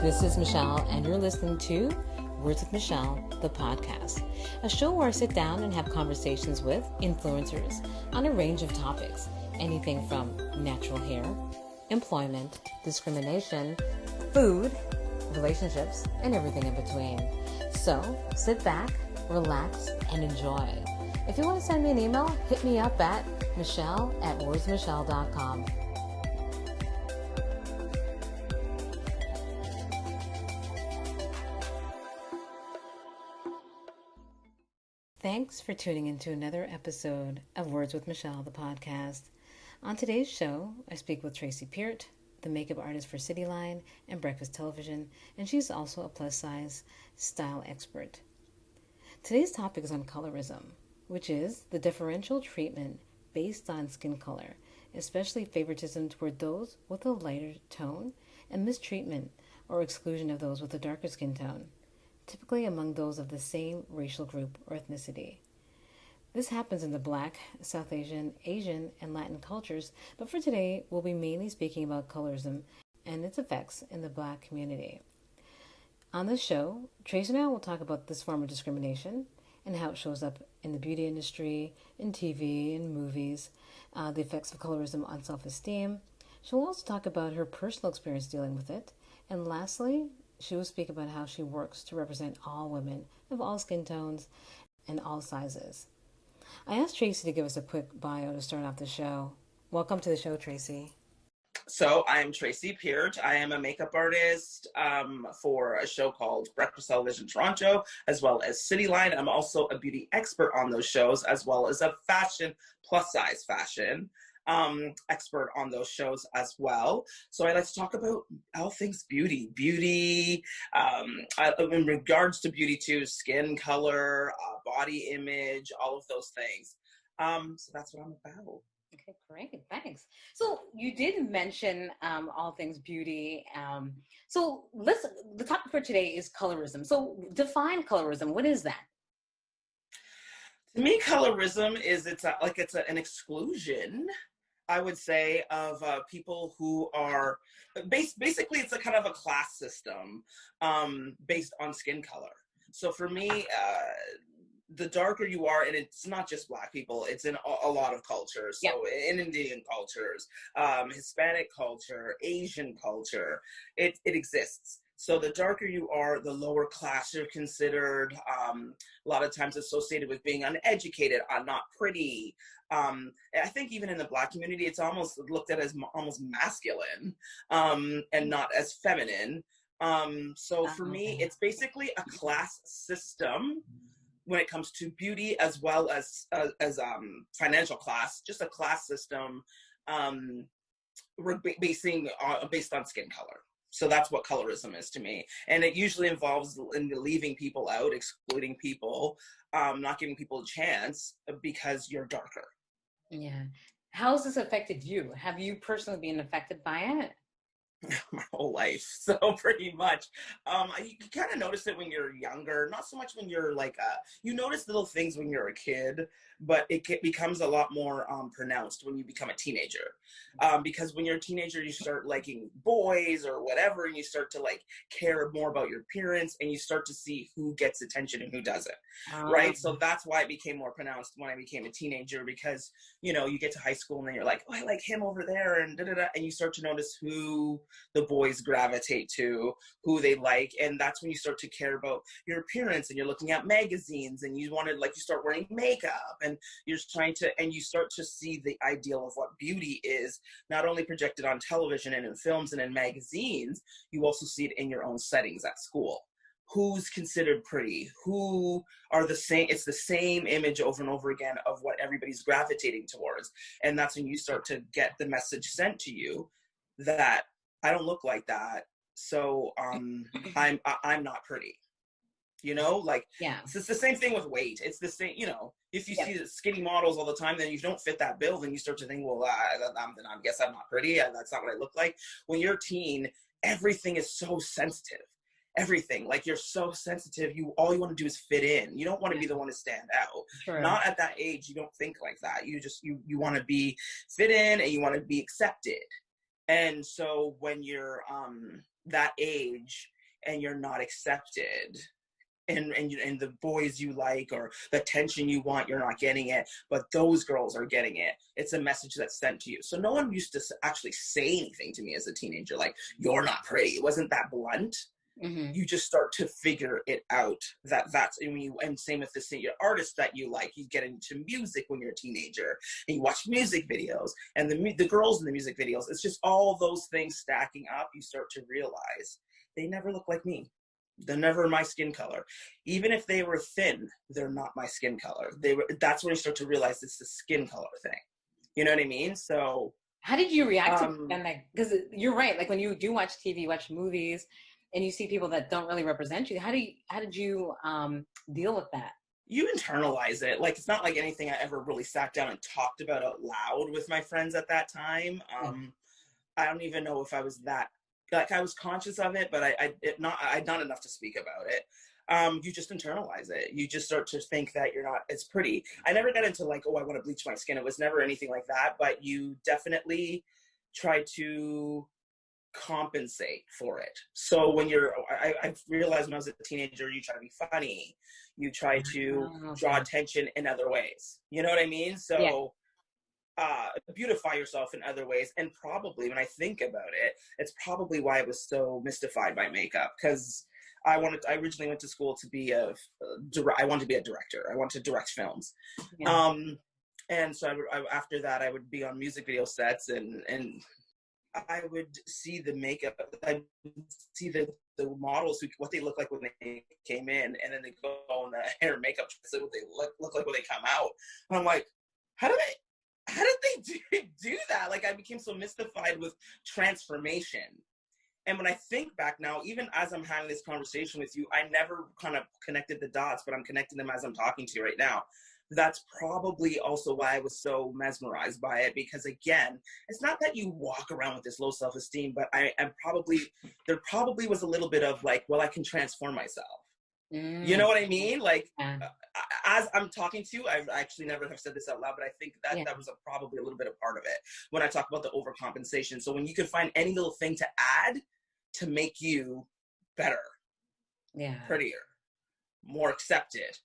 This is Michelle, and you're listening to Words with Michelle, the podcast, a show where I sit down and have conversations with influencers on a range of topics, anything from natural hair, employment, discrimination, food, relationships, and everything in between. So sit back, relax, and enjoy. If you want to send me an email, hit me up at michelle@wordsmichelle.com. Thanks for tuning into another episode of Words with Michelle, the podcast. On today's show, I speak with Tracy Peart, the makeup artist for Cityline and Breakfast Television, and she's also a plus-size style expert. Today's topic is on colorism, which is the differential treatment based on skin color, especially favoritism toward those with a lighter tone, and mistreatment or exclusion of those with a darker skin tone, typically among those of the same racial group or ethnicity. This happens in the Black, South Asian, Asian, and Latin cultures, but for today, we'll be mainly speaking about colorism and its effects in the Black community. On this show, Tracy and I will talk about this form of discrimination and how it shows up in the beauty industry, in TV, in movies, the effects of colorism on self-esteem. She'll also talk about her personal experience dealing with it. And lastly, she will speak about how she works to represent all women of all skin tones and all sizes. I asked Tracy to give us a quick bio to start off the show. Welcome to the show, Tracy. So I'm Tracy Peart. I am a makeup artist for a show called Breakfast Television Toronto, as well as Cityline. I'm also a beauty expert on those shows, as well as a fashion, plus-size fashion expert on those shows as well. So I like to talk about all things beauty. In regards to beauty too, skin color, body image, all of those things. So that's what I'm about. Okay, great, thanks. So you did mention all things beauty. So the topic for today is colorism. So define colorism. What is that? To me, colorism is an exclusion, I would say, of people who are basically it's a kind of a class system based on skin color. So for me, the darker you are, and it's not just Black people, it's in a lot of cultures. So in Indian cultures, Hispanic culture, Asian culture, it exists. So the darker you are, the lower class you're considered, a lot of times associated with being uneducated, not pretty. I think even in the Black community, it's almost looked at as almost masculine and not as feminine. So for me, it's basically a class system when it comes to beauty, as well as financial class, just a class system based on skin color. So that's what colorism is to me. And it usually involves leaving people out, excluding people, not giving people a chance because you're darker. Yeah. How has this affected you? Have you personally been affected by it? My whole life, so pretty much. You kind of notice it when you're younger, not so much when you're you notice little things when you're a kid, but it becomes a lot more pronounced when you become a teenager. Because when you're a teenager, you start liking boys or whatever, and you start to care more about your appearance, and you start to see who gets attention and who doesn't, right? So that's why it became more pronounced when I became a teenager, because you get to high school and then you're like, oh, I like him over there, and and you start to notice who the boys gravitate to, who they like, and that's when you start to care about your appearance, and you're looking at magazines, and you start wearing makeup, and you start to see the ideal of what beauty is, not only projected on television and in films and in magazines, you also see it in your own settings at school. Who's considered pretty, who are the same, it's the same image over and over again of what everybody's gravitating towards. And that's when you start to get the message sent to you that I don't look like that, so I'm not pretty. It's the same thing with weight. It's the same, if you see the skinny models all the time, then you don't fit that bill, then you start to think, well, I guess I'm not pretty, that's not what I look like. When you're a teen, everything is so sensitive. Everything, you're so sensitive, all you want to do is fit in. You don't want to be the one to stand out. Sure. Not at that age, you don't think like that. You just, you want to be fit in, and you want to be accepted. And so when you're that age, and you're not accepted. And the boys you like or the attention you want, you're not getting it, but those girls are getting it. It's a message that's sent to you. So no one used to actually say anything to me as a teenager, like, you're not pretty. It wasn't that blunt. Mm-hmm. You just start to figure it out that's, and same with your artists that you like. You get into music when you're a teenager and you watch music videos and the girls in the music videos, it's just all those things stacking up. You start to realize they never look like me. They're never my skin color. Even if they were thin, they're not my skin color. That's when you start to realize it's the skin color thing. You know what I mean? So how did you react to them? Because you're right. Like when you do watch TV, watch movies, and you see people that don't really represent you, how did you deal with that? You internalize it. Like, it's not like anything I ever really sat down and talked about out loud with my friends at that time. I don't even know if I was that, like, I was conscious of it, but I not enough to speak about it. You just internalize it. You just start to think that you're not as pretty. I never got into like, oh, I want to bleach my skin. It was never anything like that, but you definitely try to compensate for it. So when I realized when I was a teenager, you try to be funny, you try to draw attention in other ways. You know what I mean? So beautify yourself in other ways. And probably when I think about it, it's probably why I was so mystified by makeup, because I originally went to school to be I wanted to be a director. I wanted to direct films. Yeah. And so after that, I would be on music video sets and I would see the makeup. I would see the models, what they look like when they came in, and then they go on the hair and makeup, so what they look like when they come out. And I'm like, how did they do that? Like, I became so mystified with transformation. And when I think back now, even as I'm having this conversation with you, I never kind of connected the dots, but I'm connecting them as I'm talking to you right now. That's probably also why I was so mesmerized by it, because again, it's not that you walk around with this low self-esteem, but there probably was a little bit of like, well, I can transform myself. You know what I mean? Like, as I'm talking to you, I actually never have said this out loud, but I think that was probably a little bit of part of it when I talk about the overcompensation. So when you could find any little thing to add to make you better, prettier, more accepted.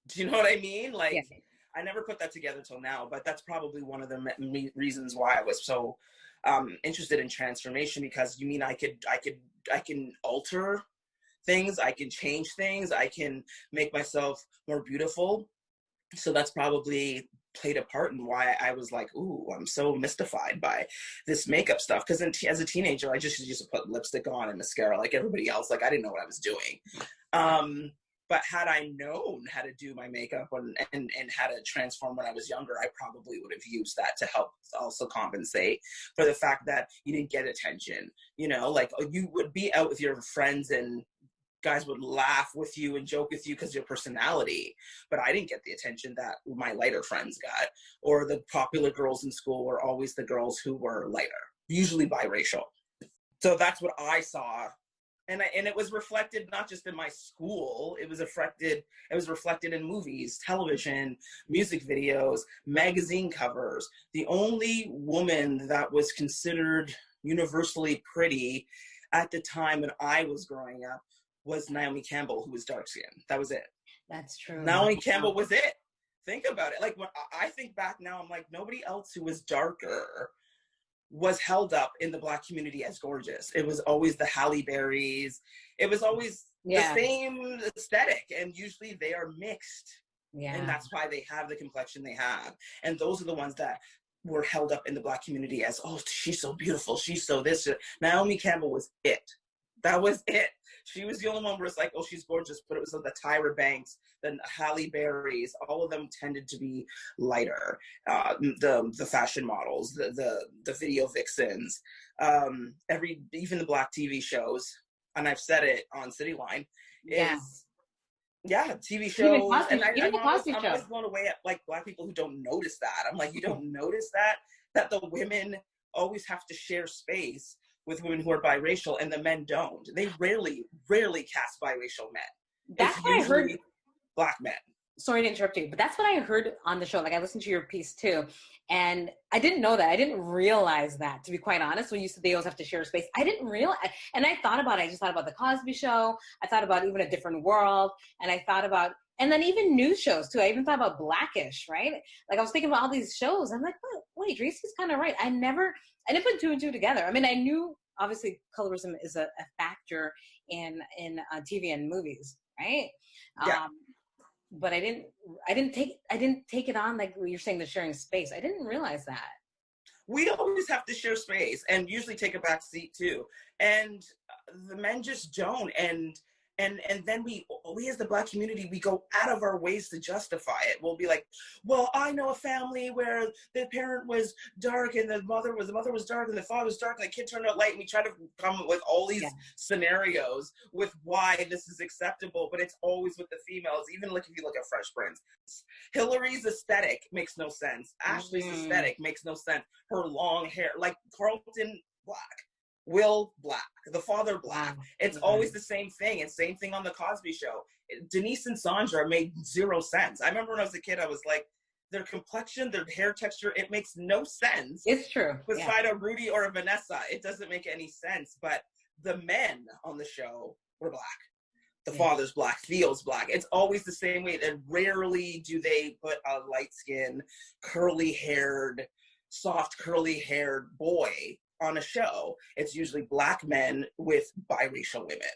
Do you know what I mean? Like, I never put that together till now, but that's probably one of the reasons why I was so interested in transformation, because you mean I can alter things, I can change things, I can make myself more beautiful. So that's probably played a part in why I was like, ooh, I'm so mystified by this makeup stuff. Because as a teenager, I just used to put lipstick on and mascara like everybody else. Like, I didn't know what I was doing. But had I known how to do my makeup and how to transform when I was younger, I probably would have used that to help also compensate for the fact that you didn't get attention. You know, like, you would be out with your friends and guys would laugh with you and joke with you because of your personality, but I didn't get the attention that my lighter friends got, or the popular girls in school were always the girls who were lighter, usually biracial. So that's what I saw. And it was reflected not just in my school, it was reflected in movies, television, music videos, magazine covers. The only woman that was considered universally pretty at the time when I was growing up was Naomi Campbell, who was dark skinned. That was it. That's true. Naomi Campbell was it. Think about it. Like, when I think back now, I'm like, nobody else who was darker was held up in the Black community as gorgeous. It was always the Halle Berrys. It was always the same aesthetic, and usually they are mixed. And that's why they have the complexion they have. And those are the ones that were held up in the Black community as, oh, she's so beautiful, she's so this. Naomi Campbell was it. That was it. She was the only one where it's like, oh, she's gorgeous, but it was like the Tyra Banks, the Halle Berrys, all of them tended to be lighter. The fashion models, the video vixens, even the Black TV shows, and I've said it on Cityline, TV shows. I'm always blown away at like Black people who don't notice that. I'm like, you don't notice that the women always have to share space with women who are biracial, and the men don't. They rarely cast biracial men. That's what I heard. Black men. sorry to interrupt you, but that's what I heard on the show. Like I listened to your piece too, and I didn't know that. I didn't realize that, to be quite honest. When you said they always have to share space, I didn't realize. And I thought about it. I just thought about the Cosby Show. I thought about even A Different World, and I thought about, and then even news shows too. I even thought about Blackish, right? Like I was thinking about all these shows. I'm like, oh, wait, Tracy's kind of right. I didn't put two and two together. I mean, I knew obviously colorism is a factor in TV and movies, right? Yeah. But I didn't take it on like you're saying, the sharing space. I didn't realize that. We always have to share space and usually take a back seat too. And the men just don't. And then we as the Black community, we go out of our ways to justify it. We'll be like, well, I know a family where the parent was dark and the mother was dark and the father was dark and the kid turned out light, and we try to come up with all these scenarios with why this is acceptable, but it's always with the females. Even like if you look at Fresh Prince, Hillary's aesthetic makes no sense. Ashley's aesthetic makes no sense. Her long hair, like Carlton Black, Will Black, the father Black. It's always the same thing. And same thing on the Cosby Show. Denise and Sandra made zero sense. I remember when I was a kid, I was like, their complexion, their hair texture, it makes no sense. It's true. Beside a Rudy or a Vanessa, it doesn't make any sense. But the men on the show were Black. The father's Black, Theo's Black. It's always the same way. And rarely do they put a light-skinned, curly-haired, soft, curly-haired boy on a show. It's usually Black men with biracial women.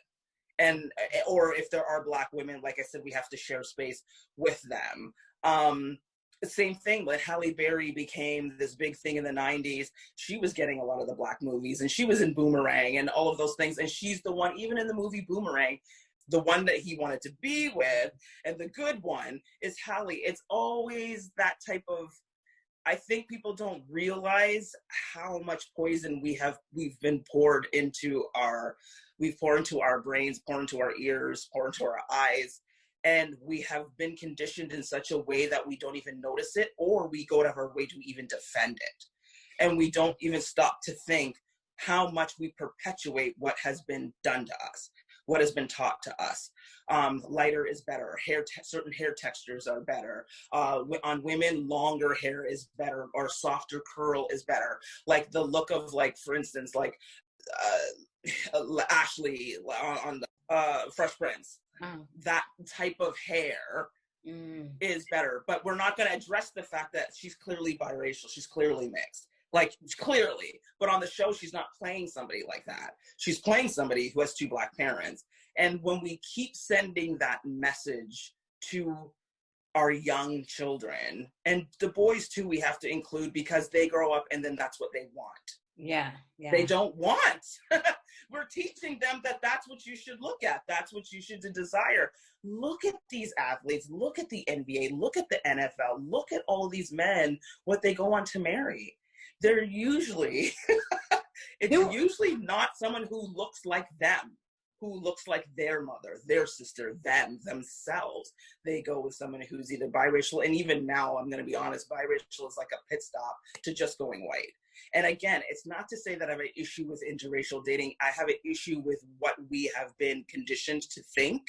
And, or if there are Black women, like I said, we have to share space with them. The same thing, but Halle Berry became this big thing in the 90s. She was getting a lot of the Black movies, and she was in Boomerang and all of those things. And she's the one, even in the movie Boomerang, the one that he wanted to be with, and the good one is Halle. It's always that type of, I think people don't realize how much poison we've been poured into our brains, poured into our ears, poured into our eyes. And we have been conditioned in such a way that we don't even notice it, or we go out of our way to even defend it. And we don't even stop to think how much we perpetuate what has been done to us, what has been taught to us. Lighter is better. Certain hair textures are better. On women, longer hair is better, or softer curl is better. Like the look of, like, for instance, like Ashley on the Fresh Prince. That type of hair is better. But we're not going to address the fact that she's clearly biracial. She's clearly mixed. Like, clearly. But on the show, she's not playing somebody like that. She's playing somebody who has two Black parents. And when we keep sending that message to our young children, and the boys too, we have to include, because they grow up and then that's what they want. Yeah. They don't want. We're teaching them that that's what you should look at. That's what you should desire. Look at these athletes. Look at the NBA. Look at the NFL. Look at all of these men, what they go on to marry. They're usually, it's usually not someone who looks like them, who looks like their mother, their sister, themselves. They go with someone who's either biracial, and even now, I'm going to be honest, biracial is like a pit stop to just going white. And again, it's not to say that I have an issue with interracial dating. I have an issue with what we have been conditioned to think.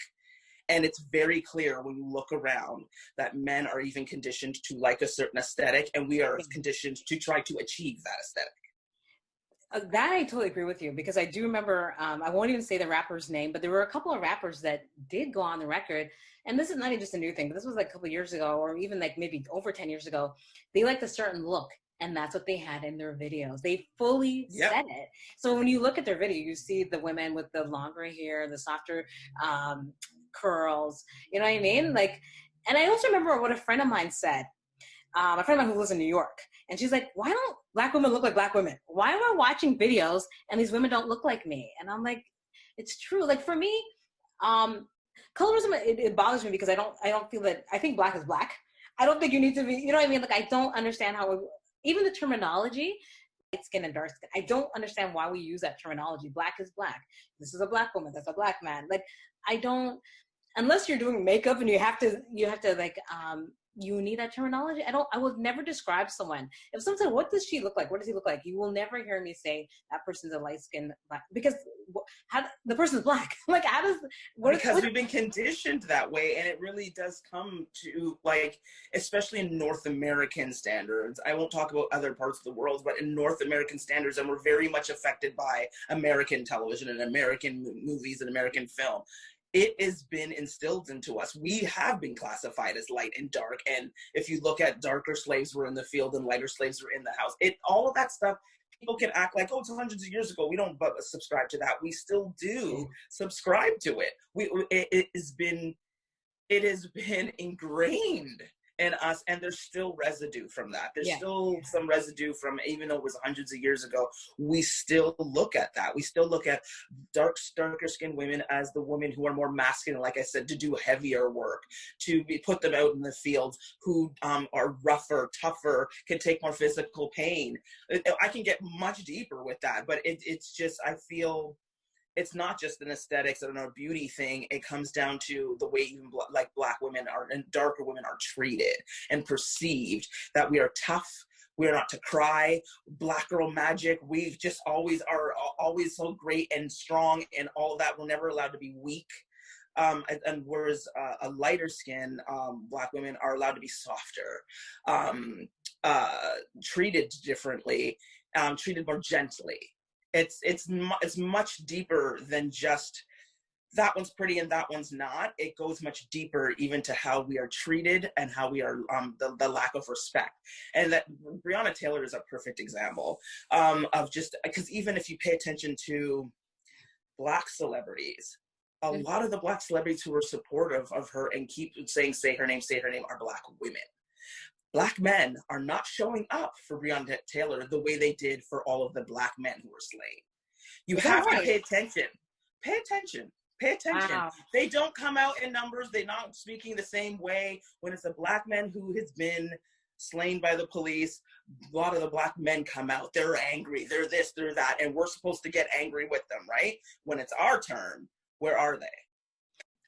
And it's very clear when you look around that men are even conditioned to like a certain aesthetic, and we are conditioned to try to achieve that aesthetic. That I totally agree with you, because I do remember, I won't even say the rapper's name, but there were a couple of rappers that did go on the record, and this is not even just a new thing, but this was like a couple of years ago, or even like maybe over 10 years ago. They liked a certain look, and that's what they had in their videos. They fully said it. So when you look at their video, you see the women with the longer hair, the softer curls, you know what I mean? Like, and I also remember what a friend of mine said, a friend of mine who lives in New York, and she's like, why don't Black women look like Black women? Why am I watching videos and these women don't look like me? And I'm like, it's true. Like, for me, colorism, it bothers me, because I don't feel that, I think Black is Black. I don't think you need to be, you know what I mean? Like, I don't understand how, even the terminology, light skin and dark skin, I don't understand why we use that terminology. Black is Black. This is a Black woman. That's a Black man. Like, I don't, unless you're doing makeup and you have to like, you need that terminology. I will never describe someone. If someone said, what does she look like? What does he look like? You will never hear me say that person's a light-skinned black, because how the person's black. Like, how does, because we've been conditioned that way, and it really does come to, like, especially in North American standards. I won't talk about other parts of the world, but in North American standards, and we're very much affected by American television and American movies and American film. It has been instilled into us. We have been classified as light and dark. And if you look at darker slaves were in the field and lighter slaves were in the house, all of that stuff, people can act like, oh, it's hundreds of years ago. We don't subscribe to that. We still do subscribe to it. It has been ingrained in us, and there's still residue from that. There's still some residue from, even though it was hundreds of years ago, we still look at that. We still look at darker skinned women as the women who are more masculine, like I said, to do heavier work, put them out in the fields, who are rougher, tougher, can take more physical pain. I can get much deeper with that, but it's just, I feel it's not just an aesthetics or a beauty thing. It comes down to the way even like Black women are and darker women are treated and perceived, that we are tough. We're not to cry. Black girl magic. We just always are always so great and strong and all that. We're never allowed to be weak. And whereas a lighter skin, Black women are allowed to be softer, treated differently, treated more gently. It's much deeper than just that one's pretty and that one's not. It goes much deeper even to how we are treated and how we are, the lack of respect. And that Rihanna Taylor is a perfect example of just, because even if you pay attention to Black celebrities, a lot of the Black celebrities who are supportive of her and keep saying, say her name, are Black women. Black men are not showing up for Breonna Taylor the way they did for all of the Black men who were slain. You have to pay attention. Pay attention. Pay attention. Wow. They don't come out in numbers. They're not speaking the same way. When it's a Black man who has been slain by the police, a lot of the Black men come out. They're angry. They're this, they're that. And we're supposed to get angry with them, right? When it's our turn, where are they?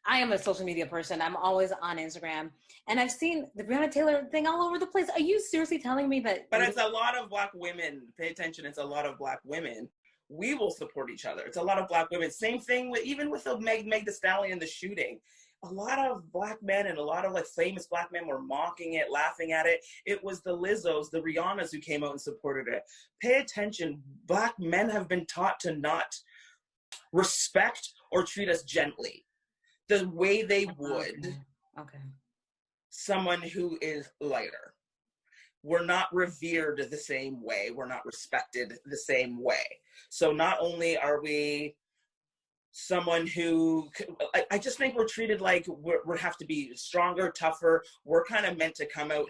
I am a social media person. I'm always on Instagram. And I've seen the Breonna Taylor thing all over the place. Are you seriously telling me that? But it's a lot of Black women. Pay attention. It's a lot of Black women. We will support each other. It's a lot of Black women. Same thing with, even with the Meg Thee Stallion, the shooting. A lot of Black men and a lot of like famous Black men were mocking it, laughing at it. It was the Lizzos, the Rihannas who came out and supported it. Pay attention. Black men have been taught to not respect or treat us gently the way they would someone who is lighter. We're not revered the same way. We're not respected the same way. So not only are we someone who, I just think we're treated like we have to be stronger, tougher. We're kind of meant to come out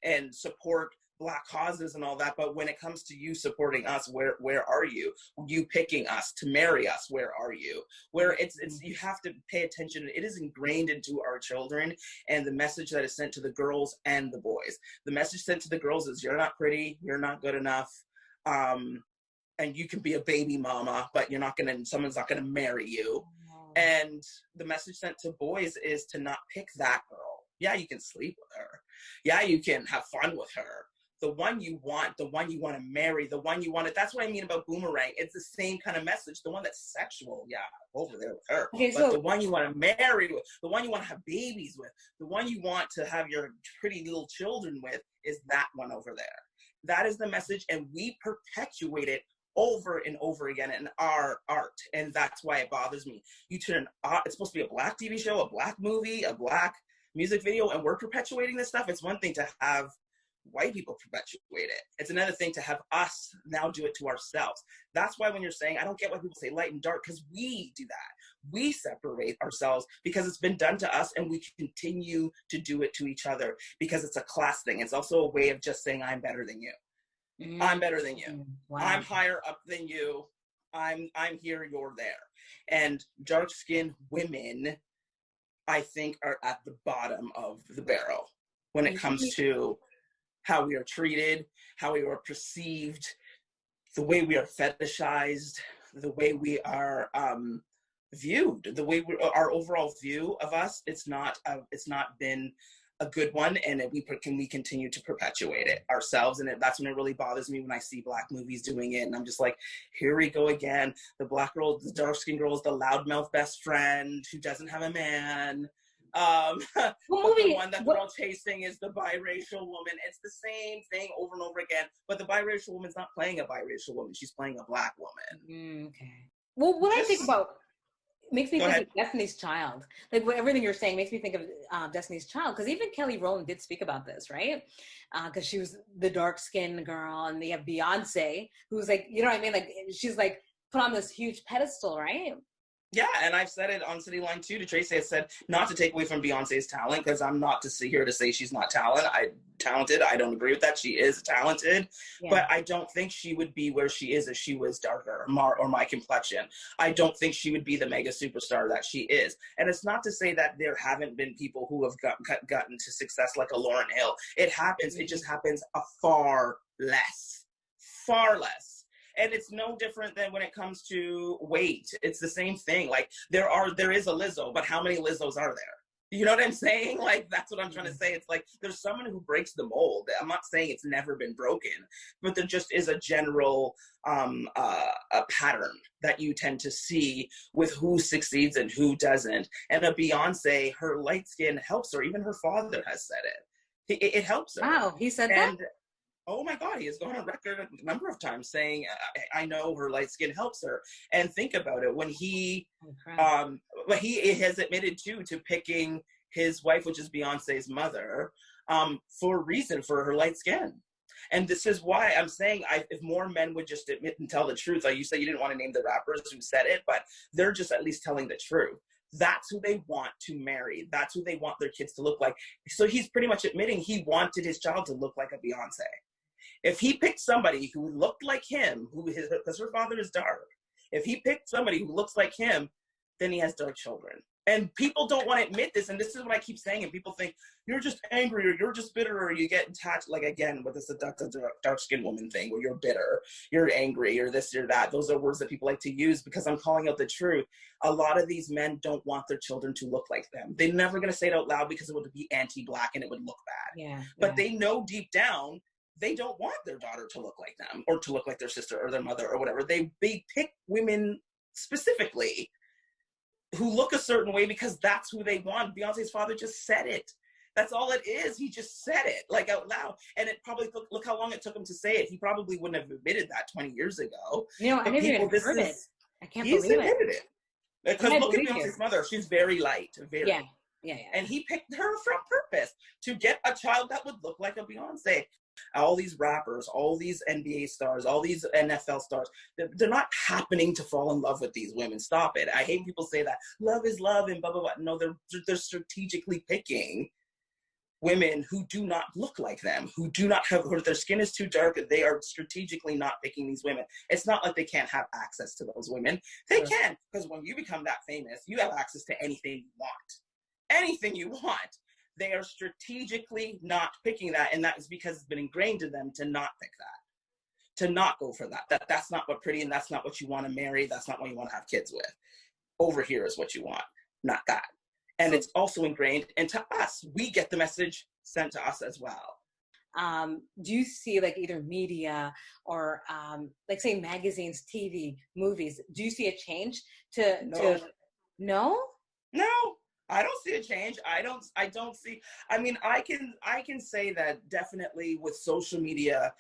and support Black causes and all that, but when it comes to you supporting us, where are you? You picking us to marry us, where are you? Where it's you have to pay attention. It is ingrained into our children, and the message that is sent to the girls and the boys. The message sent to the girls is, you're not pretty, you're not good enough, and you can be a baby mama, but someone's not gonna marry you. And the message sent to boys is to not pick that girl. Yeah, you can sleep with her. Yeah, you can have fun with her. The one you want, the one you want to marry, the one you want to, that's what I mean about boomerang. It's the same kind of message. The one that's sexual, yeah, over there with her. Okay, but the one you want to marry with, the one you want to have babies with, the one you want to have your pretty little children with is that one over there. That is the message, and we perpetuate it over and over again in our art, and that's why it bothers me. You turn, it's supposed to be a Black TV show, a Black movie, a Black music video, and we're perpetuating this stuff. It's one thing to have white people perpetuate it. It's another thing to have us now do it to ourselves. That's why when you're saying, I don't get why people say light and dark, because we do that. We separate ourselves because it's been done to us, and we continue to do it to each other because it's a class thing. It's also a way of just saying, I'm better than you. I'm better than you. Wow. I'm higher up than you. I'm here, you're there. And dark-skinned women, I think, are at the bottom of the barrel when it comes to how we are treated, how we are perceived, the way we are fetishized, the way we are viewed, the way our overall view of us. It's not been a good one, and we continue to perpetuate it ourselves. And that's when it really bothers me when I see Black movies doing it, and I'm just like, here we go again. The Black girl, the dark skinned girl is the loudmouth best friend who doesn't have a man. But the one that they're all chasing is the biracial woman. It's the same thing over and over again, but the biracial woman's not playing a biracial woman, she's playing a Black woman. Okay. Well, what I think about makes me think of Destiny's Child. Like everything you're saying makes me think of Destiny's Child, because even Kelly Rowland did speak about this, right? Because she was the dark-skinned girl, and they have Beyonce, who's like, you know what I mean? Like she's like put on this huge pedestal, right? Yeah, and I've said it on City Line too to Tracy. I said not to take away from Beyonce's talent, because I'm not here to say she's not talented. I don't agree with that. She is talented, but I don't think she would be where she is if she was darker or my complexion. I don't think she would be the mega superstar that she is. And it's not to say that there haven't been people who have gotten to success like a Lauryn Hill. It happens. It just happens far less. And it's no different than when it comes to weight. It's the same thing. Like there is a Lizzo, but how many Lizzos are there? You know what I'm saying? Like, that's what I'm trying to say. It's like, there's someone who breaks the mold. I'm not saying it's never been broken, but there just is a general a pattern that you tend to see with who succeeds and who doesn't. And a Beyonce, her light skin helps her. Even her father has said it. It helps her. Wow, he said that? Oh my God, he has gone on record a number of times saying, I know her light skin helps her. And think about it, when he has admitted to picking his wife, which is Beyonce's mother, for a reason, for her light skin. And this is why I'm saying if more men would just admit and tell the truth, like you said, you didn't want to name the rappers who said it, but they're just at least telling the truth. That's who they want to marry. That's who they want their kids to look like. So he's pretty much admitting he wanted his child to look like a Beyonce. If he picked somebody who looked like him, because her father is dark, if he picked somebody who looks like him, then he has dark children. And people don't want to admit this, and this is what I keep saying, and people think, you're just angry, or you're just bitter, or you get attached, like again, with this dark-skinned woman thing, where you're bitter, you're angry, you're this, you're that. Those are words that people like to use because I'm calling out the truth. A lot of these men don't want their children to look like them. They're never going to say it out loud because it would be anti-Black and it would look bad. But they know deep down, they don't want their daughter to look like them or to look like their sister or their mother or whatever. They pick women specifically who look a certain way because that's who they want. Beyonce's father just said it. That's all it is. He just said it like out loud. And it probably look how long it took him to say it. He probably wouldn't have admitted that 20 years ago. You know, I never even heard it. I can't believe it. He's admitted it. Because look at Beyonce's mother. She's very light. Very. Yeah. And he picked her from purpose to get a child that would look like a Beyonce. All these rappers, all these NBA stars, all these NFL stars, they're not happening to fall in love with these women. Stop it. I hate people say that love is love and blah, blah, blah. No, they're strategically picking women who do not look like them, who do not have, their skin is too dark. They are strategically not picking these women. It's not like they can't have access to those women. They can, because when you become that famous, you have access to anything you want. Anything you want. They are strategically not picking that, and that is because it's been ingrained to them to not pick that, to not go for that. That's not what pretty, and that's not what you want to marry. That's not what you want to have kids with. Over here is what you want, not that. And it's also ingrained, and to us, we get the message sent to us as well. Do you see like either media or like say magazines, TV, movies? Do you see a change No? I don't see a change. I don't see, I mean, I can say that definitely with social media,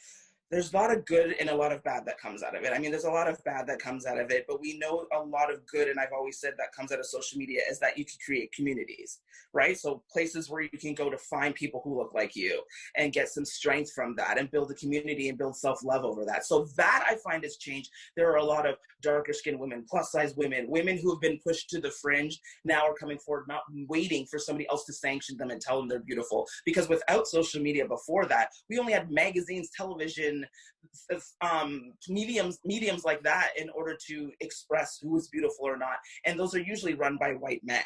there's a lot of good and a lot of bad that comes out of it. I mean, there's a lot of bad that comes out of it, but we know a lot of good, and I've always said that comes out of social media, is that you can create communities, right? So places where you can go to find people who look like you and get some strength from that and build a community and build self-love over that. So that I find has changed. There are a lot of darker skinned women, plus size women who have been pushed to the fringe now are coming forward, not waiting for somebody else to sanction them and tell them they're beautiful. Because without social media before that, we only had magazines, television, mediums like that in order to express who is beautiful or not, and those are usually run by white men.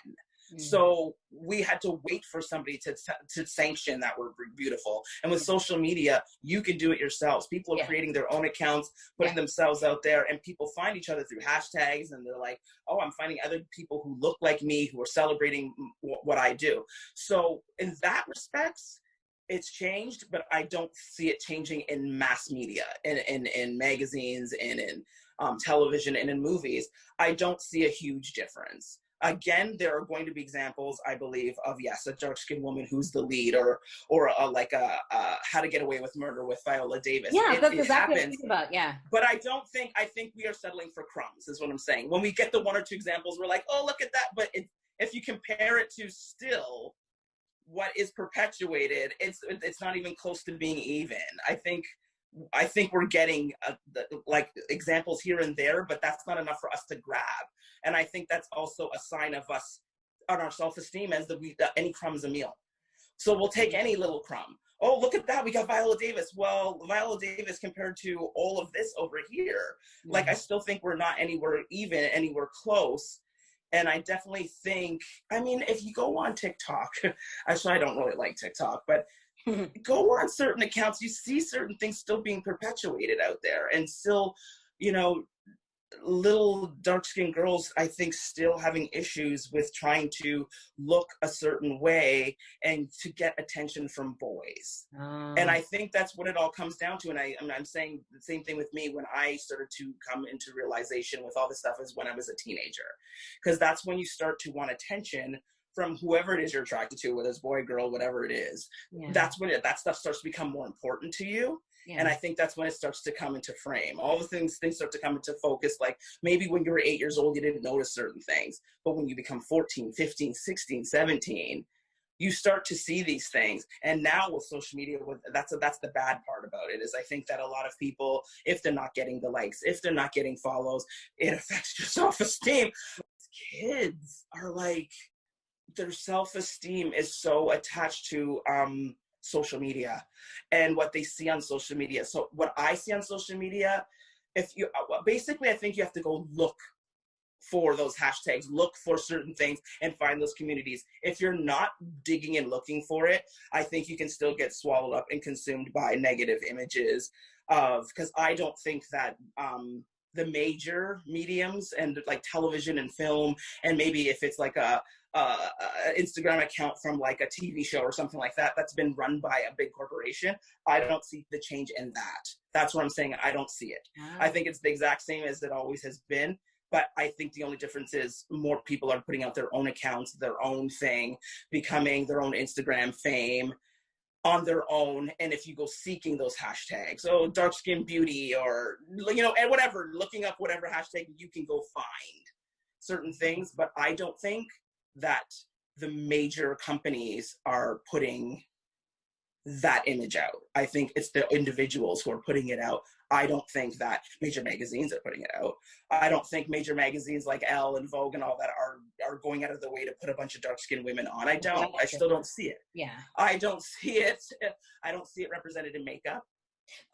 So we had to wait for somebody to sanction that we're beautiful. And with social media, you can do it yourselves. People are creating their own accounts, putting themselves out there, and people find each other through hashtags, and they're like, oh, I'm finding other people who look like me, who are celebrating what I do. So in that respects, it's changed, but I don't see it changing in mass media, in magazines, and in television, and in movies. I don't see a huge difference. Again, there are going to be examples, I believe, of, yes, a dark-skinned woman who's the lead, or like a How to Get Away with Murder with Viola Davis. Yeah, that's it exactly happens, what I'm thinking about, yeah. But I think we are settling for crumbs, is what I'm saying. When we get the one or two examples, we're like, oh, look at that. But if you compare it to still what is perpetuated, it's not even close to being even. I think we're getting like examples here and there, but that's not enough for us to grab. And I think that's also a sign of us on our self-esteem, as any crumb is a meal. So we'll take any little crumb. Oh, look at that, we got Viola Davis. Well, Viola Davis compared to all of this over here, like, I still think we're not anywhere even, anywhere close. And I definitely think, I mean, if you go on TikTok, actually, I don't really like TikTok, but go on certain accounts, you see certain things still being perpetuated out there, and still, little dark-skinned girls, I think, still having issues with trying to look a certain way and to get attention from boys. And I think that's what it all comes down to. And I'm saying the same thing with me when I started to come into realization with all this stuff, is when I was a teenager, because that's when you start to want attention from whoever it is you're attracted to, whether it's boy, girl, whatever it is. That's when that stuff starts to become more important to you. And I think that's when it starts to come into frame. All the things start to come into focus. Like, maybe when you were 8 years old, you didn't notice certain things. But when you become 14, 15, 16, 17, you start to see these things. And now with social media, that's the bad part about it, is I think that a lot of people, if they're not getting the likes, if they're not getting follows, it affects your self-esteem. Kids are like, their self-esteem is so attached to social media and what they see on social media. So what I see on social media, basically, I think you have to go look for those hashtags, look for certain things, and find those communities. If you're not digging and looking for it, I think you can still get swallowed up and consumed by negative images because I don't think that the major mediums, and like television and film, and maybe if it's like a Instagram account from like a TV show or something like that, that's been run by a big corporation, I don't see the change in that. That's what I'm saying. I don't see it. I think it's the exact same as it always has been. But I think the only difference is more people are putting out their own accounts, their own thing, becoming their own Instagram fame on their own. And if you go seeking those hashtags, dark skin beauty, or, and whatever, looking up whatever hashtag, you can go find certain things. But I don't think that the major companies are putting that image out. I think it's the individuals who are putting it out. I don't think that major magazines are putting it out. I don't think major magazines like Elle and Vogue and all that are going out of the way to put a bunch of dark-skinned women on. I don't. I still don't see it. Yeah. I don't see it. I don't see it represented in makeup.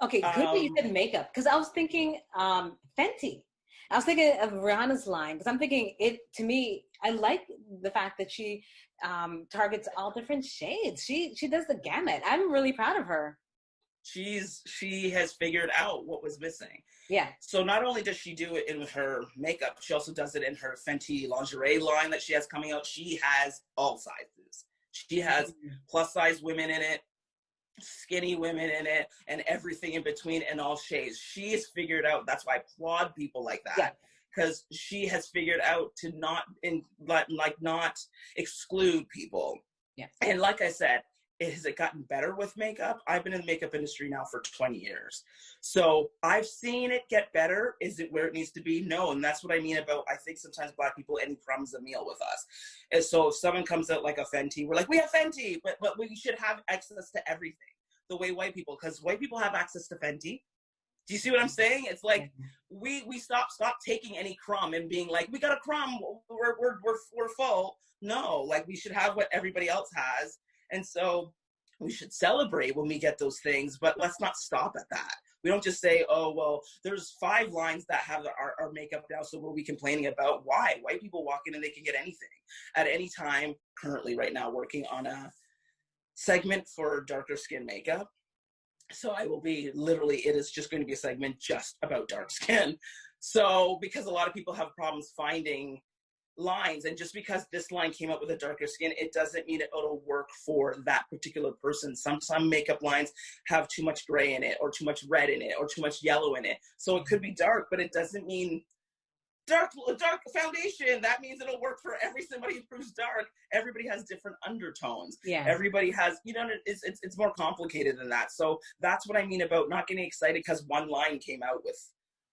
Okay, good that you said makeup, because I was thinking Fenty. I was thinking of Rihanna's line, because I'm thinking to me, I like the fact that she targets all different shades. She does the gamut. I'm really proud of her. She has figured out what was missing. Yeah. So not only does she do it in her makeup, she also does it in her Fenty lingerie line that she has coming out. She has all sizes. She has plus size women in it, skinny women in it, and everything in between, and all shades. She has figured out. That's why I applaud people like that, because she has figured out to not exclude people. Yeah. And like I said, has it gotten better with makeup? I've been in the makeup industry now for 20 years. So I've seen it get better. Is it where it needs to be? No. And that's what I mean about, I think sometimes Black people, any crumb's a meal with us. And so if someone comes out like a Fenty, we're like, we have Fenty, but we should have access to everything. The way white people, because white people have access to Fenty. Do you see what I'm saying? It's like we stop taking any crumb and being like, we got a crumb, we're full. No, like we should have what everybody else has. And so We should celebrate when we get those things, but let's not stop at that. We don't just say, oh, well, there's 5 lines that have our makeup now, so what are we complaining about? Why? White people walk in and they can get anything at any time. Currently, right now, working on a segment for darker skin makeup. So I will be literally, it is just going to be a segment just about dark skin. So because a lot of people have problems finding lines, and just because this line came up with a darker skin, it doesn't mean it'll work for that particular person. Some makeup lines have too much gray in it, or too much red in it, or too much yellow in it. So it could be dark, but it doesn't mean dark foundation. That means it'll work for somebody who's dark. Everybody has different undertones. Yeah. Everybody has, it's more complicated than that. So that's what I mean about not getting excited because one line came out with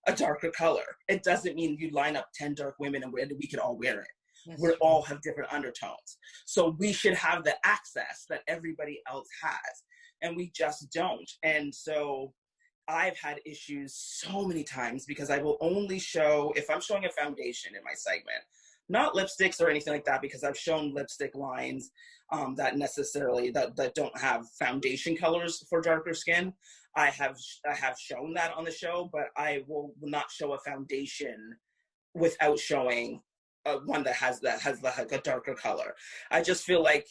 a darker color. It doesn't mean you line up 10 dark women and we could all wear it. We all have different undertones. So we should have the access that everybody else has, and we just don't. And so I've had issues so many times because I will only show, if I'm showing a foundation in my segment, not lipsticks or anything like that, because I've shown lipstick lines that don't have foundation colors for darker skin. I have shown that on the show, but I will not show a foundation without showing one that has like a darker color. I just feel like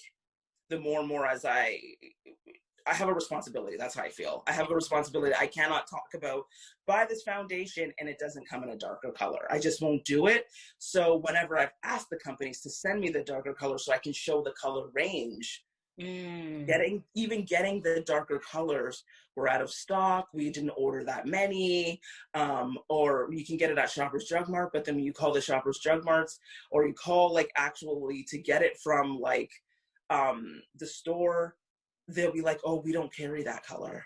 the more and more as I have a responsibility. That's how I feel. I have a responsibility. I cannot talk about buy this foundation and it doesn't come in a darker color. I just won't do it. So whenever I've asked the companies to send me the darker color so I can show the color range, getting the darker colors were out of stock. We didn't order that many, or you can get it at Shoppers Drug Mart, but then when you call the Shoppers Drug Marts, or you call like actually to get it from like the store, they'll be like, oh, we don't carry that color.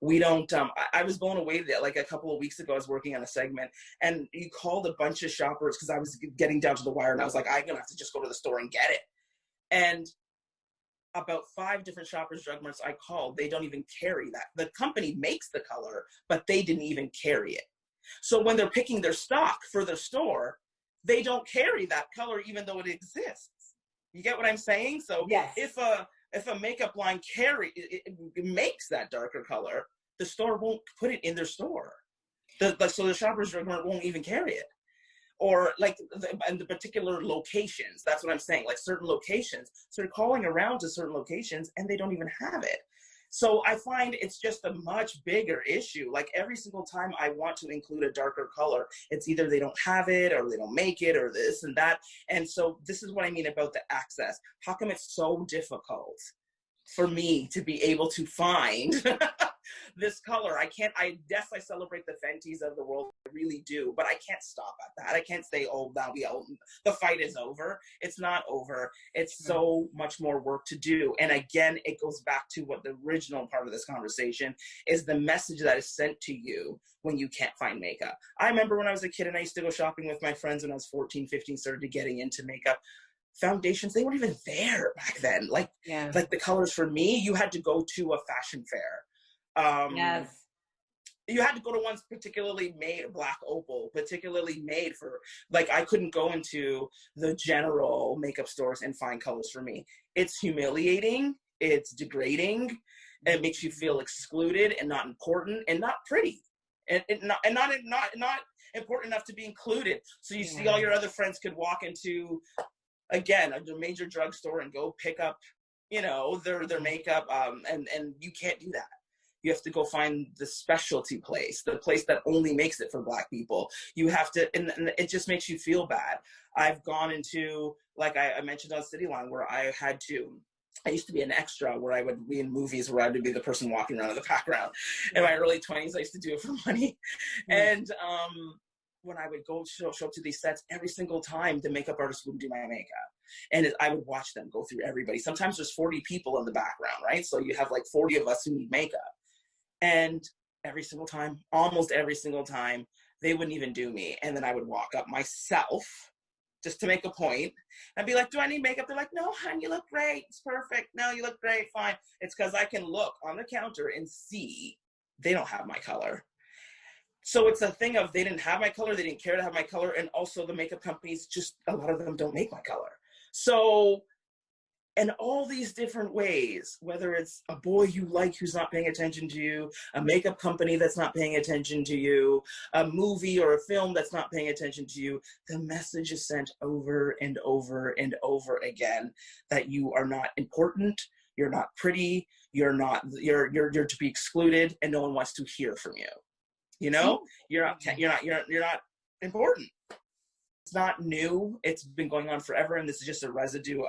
We don't, I was blown away that like a couple of weeks ago, I was working on a segment and you called a bunch of shoppers because I was getting down to the wire and I was like, I'm gonna have to just go to the store and get it. And about 5 different Shoppers Drug Marts I called, they don't even carry that. The company makes the color, but they didn't even carry it. So when they're picking their stock for their store, they don't carry that color even though it exists. You get what I'm saying? So yes. If a makeup line it makes that darker color, the store won't put it in their store. So the Shoppers Drug Mart won't even carry it. Or like and the particular locations, that's what I'm saying, like certain locations. So they're calling around to certain locations and they don't even have it. So I find it's just a much bigger issue. Like every single time I want to include a darker color, it's either they don't have it or they don't make it or this and that. And so this is what I mean about the access. How come it's so difficult for me to be able to find this color? I celebrate the Fenties of the world. I really do, but I can't stop at that. I can't say, oh, the fight is over. It's not over. It's so much more work to do. And again, it goes back to what the original part of this conversation is, the message that is sent to you when you can't find makeup. I remember when I was a kid and I used to go shopping with my friends when I was 14, 15, started getting into makeup. Foundations, they weren't even there back then. Like the colors for me, you had to go to a fashion fair. Yes. You had to go to ones particularly made, Black Opal, particularly made for, like, I couldn't go into the general makeup stores and find colors for me. It's humiliating, it's degrading, and it makes you feel excluded and not important and not pretty. And not important enough to be included. So you see all your other friends could walk into, again, a major drugstore and go pick up, their makeup, and you can't do that. You have to go find the specialty place, the place that only makes it for Black people. You have to, and it just makes you feel bad. I've gone into, like I mentioned on City Line, where I used to be an extra, where I would be in movies where I would be the person walking around in the background. In my early 20s, I used to do it for money. And when I would go show up to these sets, every single time the makeup artist wouldn't do my makeup. And I would watch them go through everybody. Sometimes there's 40 people in the background, right? So you have like 40 of us who need makeup. And every single time, almost every single time, they wouldn't even do me. And then I would walk up myself just to make a point and be like, do I need makeup? They're like, no, hon, you look great. It's perfect. No, you look great. Fine. It's because I can look on the counter and see they don't have my color. So it's a thing of they didn't have my color. They didn't care to have my color. And also the makeup companies, just a lot of them don't make my color. So in all these different ways, whether it's a boy you like who's not paying attention to you, a makeup company that's not paying attention to you, a movie or a film that's not paying attention to you, the message is sent over and over and over again that you are not important, you're not pretty, you're to be excluded, and no one wants to hear from you. You know, you're not important. It's not new. It's been going on forever, and this is just a residue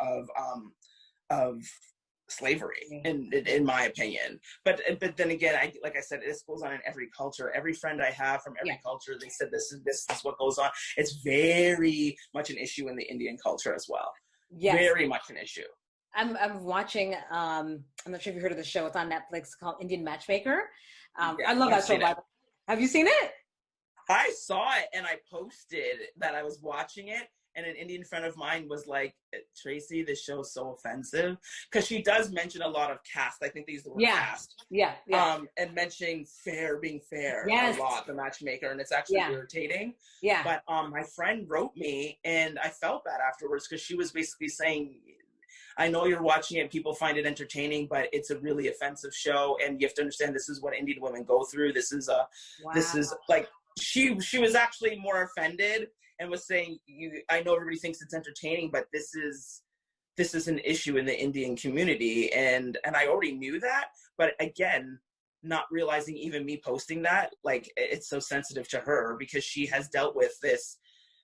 of slavery, in my opinion. But then again, like I said, this goes on in every culture. Every friend I have from every culture, they said this is what goes on. It's very much an issue in the Indian culture as well. Yes. Very much an issue. I'm watching, I'm not sure if you heard of the show. It's on Netflix called Indian Matchmaker. I love that show. Have you seen it? I saw it and I posted that I was watching it, and an Indian friend of mine was like, Tracy, this show is so offensive, because she does mention a lot of caste. I think they use the word caste. Yeah. And mentioning being fair a lot, the matchmaker, and it's actually irritating. Yeah. But my friend wrote me, and I felt bad afterwards, because she was basically saying, I know you're watching it, people find it entertaining, but it's a really offensive show, and you have to understand this is what Indian women go through. This is like, she was actually more offended and was saying, I know everybody thinks it's entertaining, but this is an issue in the Indian community, and I already knew that, but again, not realizing even me posting that, like, it's so sensitive to her, because she has dealt with this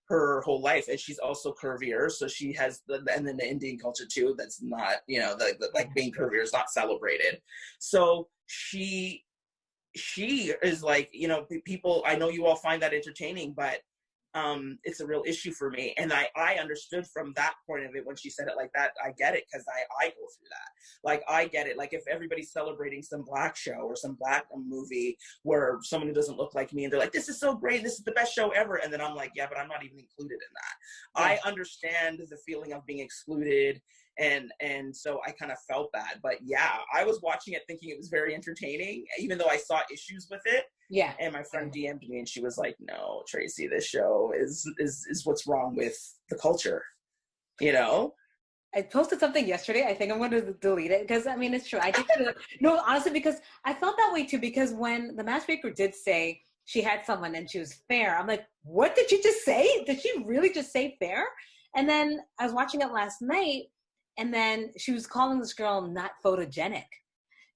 her whole life, and she's also curvier, so she has and then the Indian culture too, that's not, like, being curvier is not celebrated. So she is like, people, I know you all find that entertaining, but it's a real issue for me. And I understood from that point of it when she said it like that. I get it, because I go through that. Like, I get it. Like, if everybody's celebrating some black show or some black movie where someone who doesn't look like me, and they're like, this is so great, this is the best show ever, and then I'm like, yeah, but I'm not even included in that. Yeah. I understand the feeling of being excluded, and so I kind of felt bad. But yeah, I was watching it thinking it was very entertaining, even though I saw issues with it. Yeah. And my friend DM'd me, and she was like, no, Tracy, this show is what's wrong with the culture, I posted something yesterday. I think I'm going to delete it, because I mean, it's true. I just no, honestly, because I felt that way too, because when the matchmaker did say she had someone and she was fair, I'm like, what did you just say? Did she really just say fair? And then I was watching it last night, and then she was calling this girl not photogenic.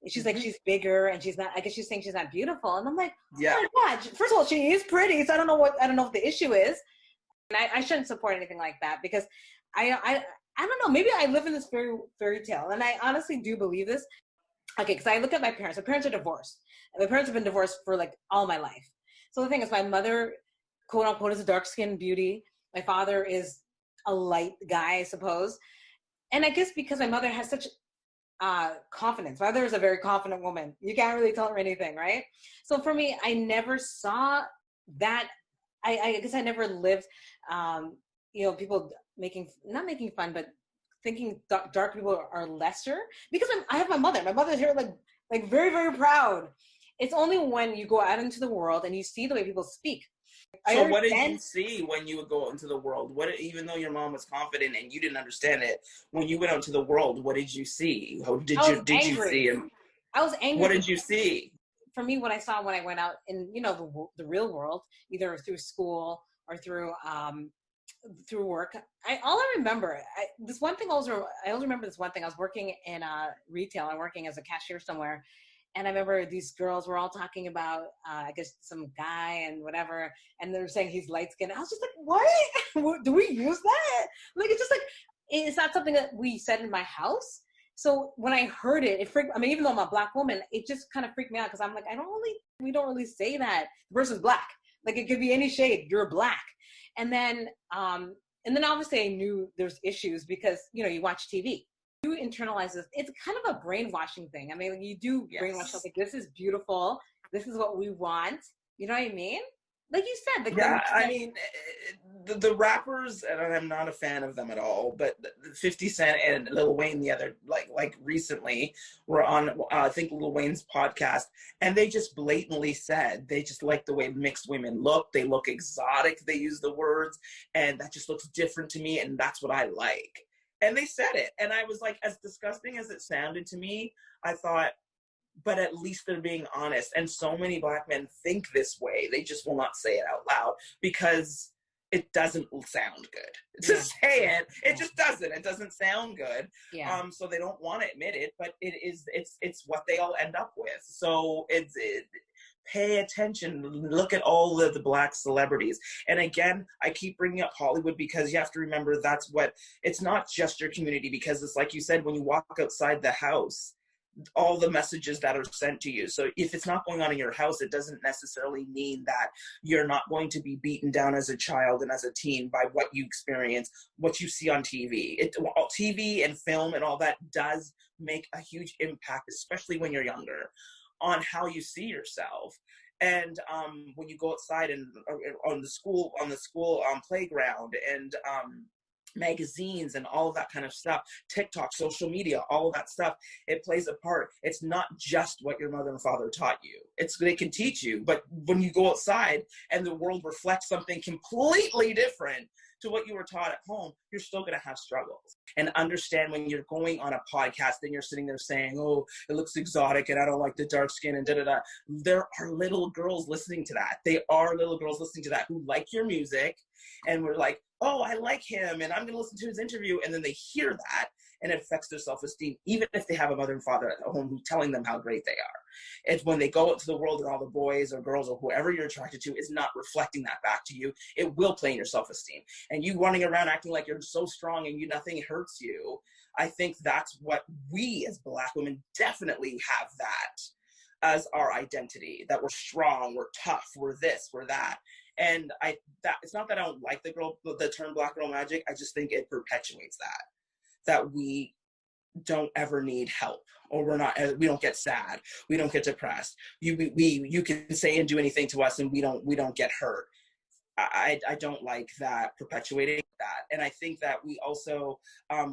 She's like, she's bigger, and she's not, I guess she's saying she's not beautiful. And I'm like, oh my God, first of all, she is pretty. So I don't know what the issue is. And I shouldn't support anything like that, because I don't know, maybe I live in this fairy tale, and I honestly do believe this. Okay, because I look at my parents. My parents are divorced. And my parents have been divorced for like all my life. So the thing is, my mother, quote unquote, is a dark-skinned beauty. My father is a light guy, I suppose. And I guess because my mother has such confidence. My mother is a very confident woman. You can't really tell her anything, right? So for me, I never saw that. I guess I never lived, people not making fun, but thinking dark people are lesser, because I have my mother. My mother's here like very, very proud. It's only when you go out into the world and you see the way people speak. So what did you see when you would go out into the world? Even though your mom was confident and you didn't understand it, when you went out into the world, what did you see? Did you see him? I was angry. What did you see? For me, what I saw when I went out in, the real world, either through school or through work, all I remember, this one thing I always remember this one thing. I was working in retail. I'm working as a cashier somewhere. And I remember these girls were all talking about, I guess, some guy and whatever. And they're saying he's light skinned. I was just like, what? Do we use that? Like, it's just like, it's not something that we said in my house. So when I heard it, even though I'm a black woman, it just kind of freaked me out, because I'm like, we don't really say that. The person's black. Like, it could be any shade. You're black. And then obviously I knew there's issues, because, you watch TV. You internalize this. It's kind of a brainwashing thing. I mean, like, you do brainwash, like, this is beautiful. This is what we want. You know what I mean? Like you said. I mean, the rappers, and I'm not a fan of them at all, but 50 Cent and Lil Wayne the other, like recently, were on, I think, Lil Wayne's podcast, and they just blatantly said they just like the way mixed women look. They look exotic, they use the words, and that just looks different to me, and that's what I like. And they said it. And I was like, as disgusting as it sounded to me, I thought, but at least they're being honest. And so many Black men think this way. They just will not say it out loud because it doesn't sound good to say it. It just doesn't. It doesn't sound good. Yeah. So they don't want to admit it, but it's what they all end up with. So pay attention. Look at all of the Black celebrities. And again, I keep bringing up Hollywood because you have to remember it's not just your community, because it's like you said, when you walk outside the house, all the messages that are sent to you. So if it's not going on in your house, it doesn't necessarily mean that you're not going to be beaten down as a child and as a teen by what you experience, what you see on TV. TV and film and all that does make a huge impact, especially when you're younger, on how you see yourself. And when you go outside and on the school playground, and magazines and all of that kind of stuff, TikTok, social media, all of that stuff, it plays a part. It's not just what your mother and father taught you. They can teach you, but when you go outside and the world reflects something completely different to what you were taught at home, you're still going to have struggles. And understand, when you're going on a podcast and you're sitting there saying, oh, it looks exotic and I don't like the dark skin and da-da-da, there are little girls listening to that. They are little girls listening to that who like your music, and we're like, oh, I like him, and I'm going to listen to his interview. And then they hear that, and it affects their self-esteem, even if they have a mother and father at home who's telling them how great they are. It's when they go out to the world and all the boys or girls or whoever you're attracted to is not reflecting that back to you, it will play in your self-esteem. And you running around acting like you're so strong and nothing hurts you, I think that's what we as Black women definitely have that as our identity, that we're strong, we're tough, we're this, we're that. And it's not that I don't like the term Black Girl Magic. I just think it perpetuates that we don't ever need help, or we don't get sad, we don't get depressed. You can say and do anything to us, and we don't get hurt. I don't like that, perpetuating that. And I think that we also,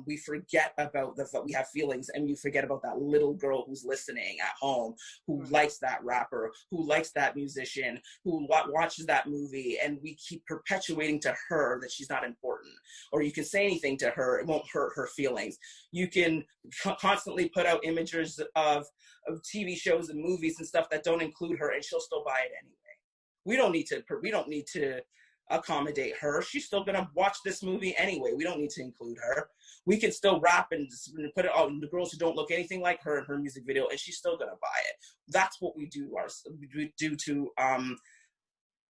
we forget about we have feelings, and you forget about that little girl who's listening at home, who likes that rapper, who likes that musician, who watches that movie, and we keep perpetuating to her that she's not important. Or you can say anything to her, it won't hurt her feelings. You can constantly put out images of TV shows and movies and stuff that don't include her, and she'll still buy it anyway. We don't need to accommodate her. She's still gonna watch this movie anyway. We don't need to include her. We can still rap and put it on the girls who don't look anything like her in her music video, and she's still gonna buy it. That's what we do to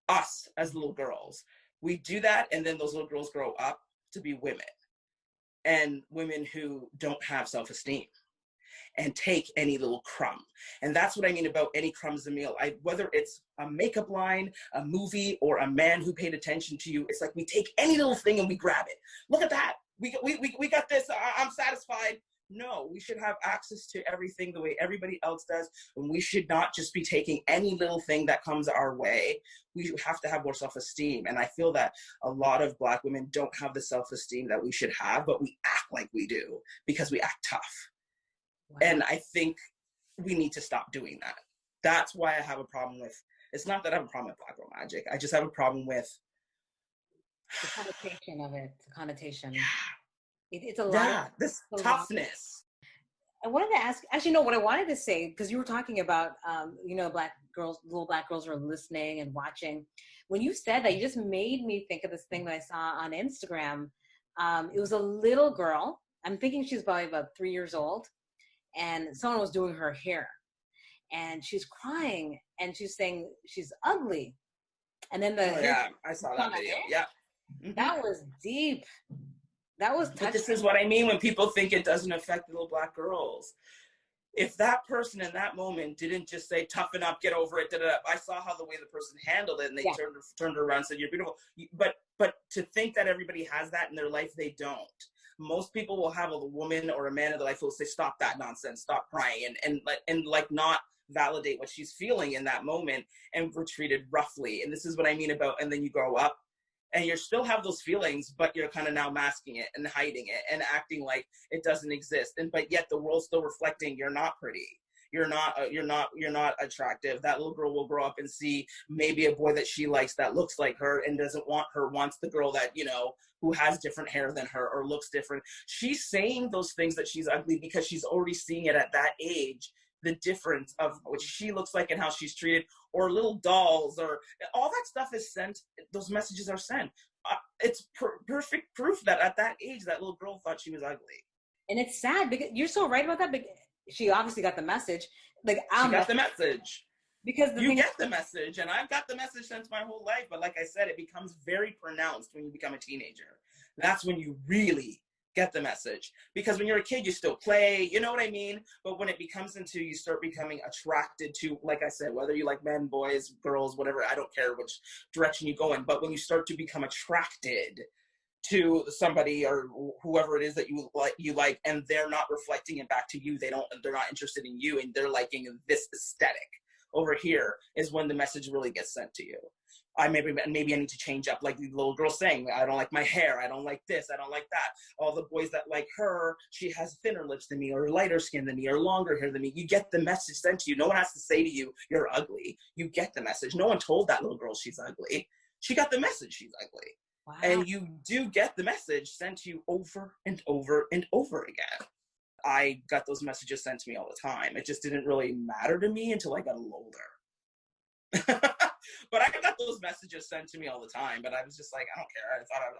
us as little girls. We do that, and then those little girls grow up to be women, and women who don't have self-esteem and take any little crumb. And that's what I mean about any crumbs of meal. Whether it's a makeup line, a movie, or a man who paid attention to you, it's like we take any little thing and we grab it. Look at that. We got this. I'm satisfied. No, we should have access to everything the way everybody else does. And we should not just be taking any little thing that comes our way. We have to have more self-esteem. And I feel that a lot of Black women don't have the self-esteem that we should have, but we act like we do because we act tough. Wow. And I think we need to stop doing that. That's why I have a problem with, it's not that I have a problem with Black Girl Magic. I just have a problem with the connotation of it. The connotation. Yeah. It's a lot. Yeah, this toughness. I wanted to ask, actually, no, what I wanted to say, because you were talking about, little Black girls are listening and watching. When you said that, you just made me think of this thing that I saw on Instagram. It was a little girl. I'm thinking she's probably about 3 years old. And someone was doing her hair, and she's crying, and she's saying she's ugly. And then I saw that video. Yeah, that was deep. That was touching. But this is what I mean when people think it doesn't affect little Black girls. If that person in that moment didn't just say, toughen up, get over it, da-da-da. I saw how the way the person handled it, and they turned her around and said, you're beautiful. But to think that everybody has that in their life, they don't. Most people will have a woman or a man in their life who will say, stop that nonsense, stop crying, and not validate what she's feeling in that moment, and we're treated roughly. And this is what I mean about, and then you grow up and you still have those feelings, but you're kind of now masking it and hiding it and acting like it doesn't exist. But yet the world's still reflecting you're not pretty. you're not attractive. That little girl will grow up and see maybe a boy that she likes that looks like her and doesn't want her, wants the girl that, who has different hair than her or looks different. She's saying those things that she's ugly because she's already seeing it at that age, the difference of what she looks like and how she's treated, or little dolls, or all that stuff is sent. Those messages are sent. It's perfect proof that at that age, that little girl thought she was ugly. And it's sad because you're so right about that. But she obviously got the message. Like she got the message. Because you get the message, and I've got the message since my whole life. But like I said, it becomes very pronounced when you become a teenager. That's when you really get the message. Because when you're a kid, you still play, you know what I mean? But when it becomes into, you start becoming attracted to, like I said, whether you like men, boys, girls, whatever, I don't care which direction you go in. But when you start to become attracted to somebody or whoever it is that you like, and they're not reflecting it back to you, they're not interested in you, and they're liking this aesthetic over here, is when the message really gets sent to you. Maybe I need to change up, like the little girl saying, I don't like my hair, I don't like this, I don't like that. All the boys that like her, she has thinner lips than me, or lighter skin than me, or longer hair than me. You get the message sent to you. No one has to say to you, you're ugly. You get the message. No one told that little girl she's ugly. She got the message she's ugly. Wow. And you do get the message sent to you over and over and over again. I got those messages sent to me all the time. It just didn't really matter to me until I got a little older. But I got those messages sent to me all the time. But I was just like, I don't care.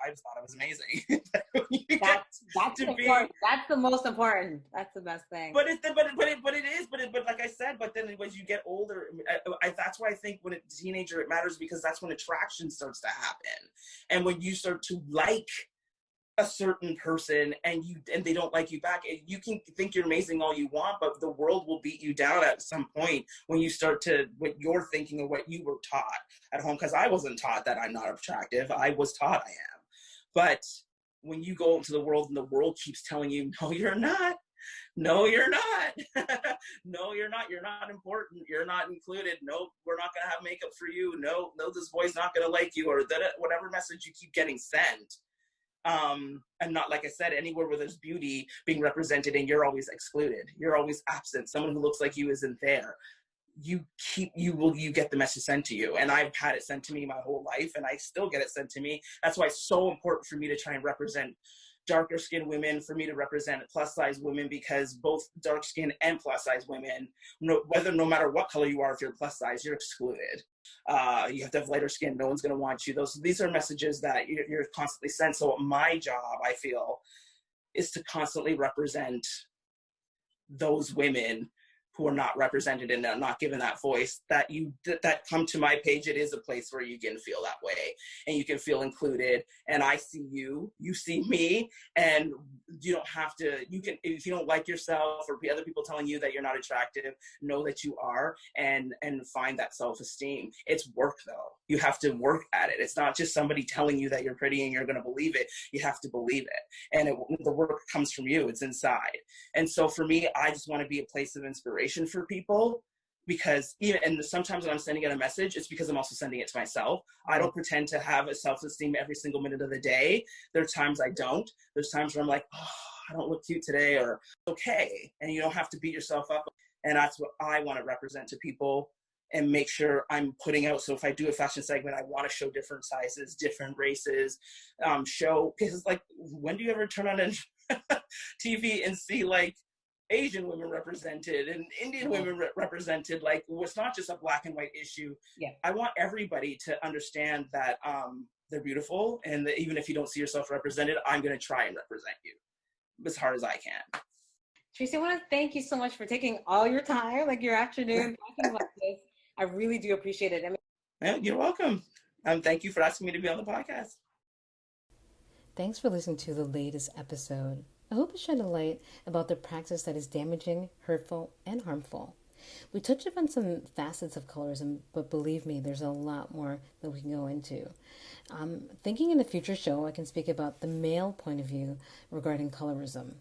I just thought it was amazing. That's the most important. That's the best thing. But it is. But like I said, but then as you get older, that's why I think when it's a teenager it matters, because that's when attraction starts to happen, and when you start to like a certain person and they don't like you back, and you can think you're amazing all you want, but the world will beat you down at some point when you start to, what you're thinking or what you were taught at home. Because I wasn't taught that I'm not attractive. I was taught I am. But when you go into the world and the world keeps telling you, no, you're not. No, you're not. No, you're not. You're not important. You're not included. No, we're not going to have makeup for you. No, this boy's not going to like you, or that whatever message you keep getting sent. And not, like I said, anywhere where there's beauty being represented and you're always excluded, you're always absent, someone who looks like you isn't there, you get the message sent to you. And I've had it sent to me my whole life, and I still get it sent to me. That's why it's so important for me to try and represent darker skinned women, for me to represent plus size women, because both dark skinned and plus size women, no matter what color you are, if you're plus size, you're excluded. You have to have lighter skin. No one's going to want you. These are messages that you're constantly sent. So my job, I feel, is to constantly represent those women who are not represented and are not given that voice, that come to my page. It is a place where you can feel that way and you can feel included. And I see you, you see me, and you don't have to, you can, if you don't like yourself or other people telling you that you're not attractive, know that you are, and find that self-esteem. It's work though. You have to work at it. It's not just somebody telling you that you're pretty and you're going to believe it. You have to believe it. And the work comes from you. It's inside. And so for me, I just want to be a place of inspiration for people, because sometimes when I'm sending out a message, it's because I'm also sending it to myself. I don't pretend to have a self-esteem every single minute of the day. There are times I don't. There's times where I'm like, oh, I don't look cute today, or okay. And you don't have to beat yourself up. And that's what I want to represent to people and make sure I'm putting out. So if I do a fashion segment, I want to show different sizes, different races, because like, when do you ever turn on a TV and see like Asian women represented and Indian women represented? Like, it's not just a black and white issue. Yeah. I want everybody to understand that they're beautiful, and that even if you don't see yourself represented, I'm going to try and represent you as hard as I can. Tracy, I want to thank you so much for taking all your time, like your afternoon, talking about this. I really do appreciate it. Yeah, you're welcome. Thank you for asking me to be on the podcast. Thanks for listening to the latest episode. I hope it shed a light about the practice that is damaging, hurtful, and harmful. We touched upon some facets of colorism, but believe me, there's a lot more that we can go into. Thinking in a future show, I can speak about the male point of view regarding colorism.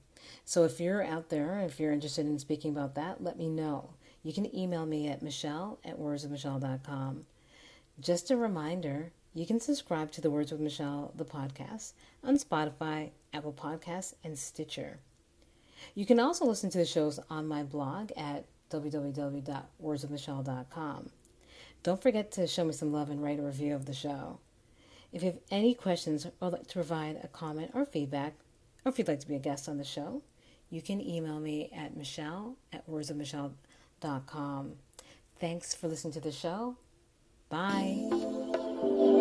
So if you're out there, if you're interested in speaking about that, let me know. You can email me at michelle@wordswithmichelle.com. Just a reminder, you can subscribe to the Words with Michelle, the podcast, on Spotify, Apple Podcasts, and Stitcher. You can also listen to the shows on my blog at www.wordswithmichelle.com. Don't forget to show me some love and write a review of the show. If you have any questions or like to provide a comment or feedback, or if you'd like to be a guest on the show, you can email me at michelle@wordswithmichelle.com. Thanks for listening to the show. Bye.